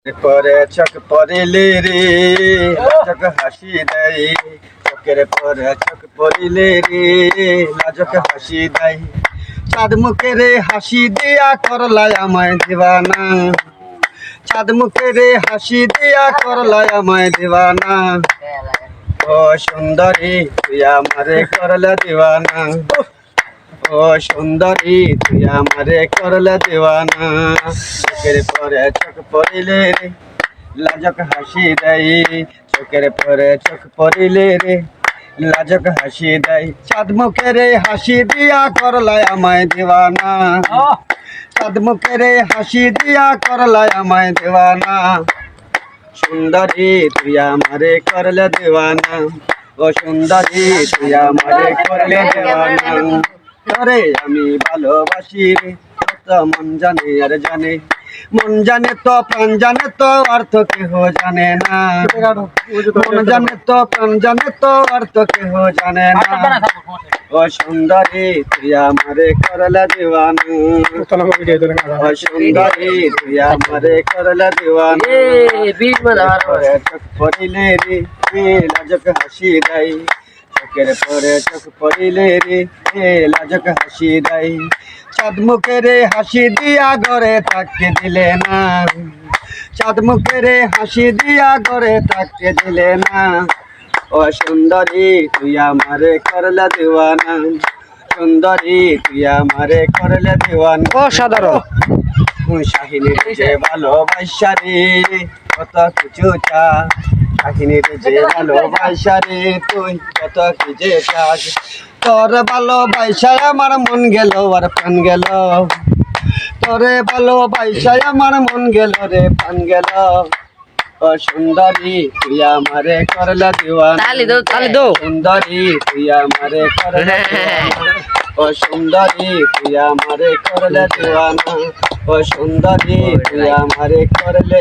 পরে চোখ পড়িলে রে লাজক হাসি দেয়, চোখের পরে চোখ পড়িলে রে লাজক হাসি দেয়। চাঁদ মুখের হাসি দিয়া করলায় আমায় দিবানা, চাঁদ মুখের হাসি দিয়া করলায় আমায় দিবানা। ও সুন্দরী তুই আমারে করলে দিবানা, ও সুন্দরী তুই আমারে করলে দিবানা। চোখের পরে চোখ পড়িলে রে লাজক হাসি দেয়, চোখের পরে চোখ পড়িলে রে লাজক হাসি দেয়। চাঁদ মুখের হাসি দিয়া করলায় আমায় দিবানা, চাঁদ মুখের হাসি দিয়া করলায় আমায় দিবানা। সুন্দরী তুই আমারে করলে দিবানা, ও সুন্দরী তুই আমারে করলে দিবানা। তোরে আমি ভালোবাসি রে কত মন জানে আর জানে, মন জানে তো প্রাণ জানে তো আর তো কেহ জানে না। মন জানে তো প্রাণ জানে তো আর তো কেহ জানে না। ও সুন্দরী তুই আমারে করলে দিবানা, ও সুন্দরী তুই আমারে করলে দিবানা। চোখ পড়িলে রে লাজক হাসি দেয়, চোখের পরে চোখ পড়িলে রে লাজক হাসি দেয়। চাঁদ মুখের হাসি দিয়া ঘরে থাকতে দিলে না, চাঁদ মুখের হাসি দিয়া ঘরে থাকতে দিলে না। ও সুন্দরী তুই আমারে করলে দিবানা, সুন্দরী তুই আমারে করলে দিবানা। অসাধারণ। শাহিনীর যে ভালোবাসা রে কত কিছু চা, শাহিনীর যে ভালোবাসা রে তুই কত কিছু চাস। তোর ভালোবাসায় আমার মন গেল আর প্রাণ গেল, তোরে ভালোবাসায় আমার মন গেল রে প্রাণ গেল। ও সুন্দরী তুই আমারে করলে দিবানা, সুন্দরী তুই আমারে করলে দিবানা। ও সুন্দরী তুই আমারে করলে দিবানা, ও সুন্দরী তুই আমারে করলে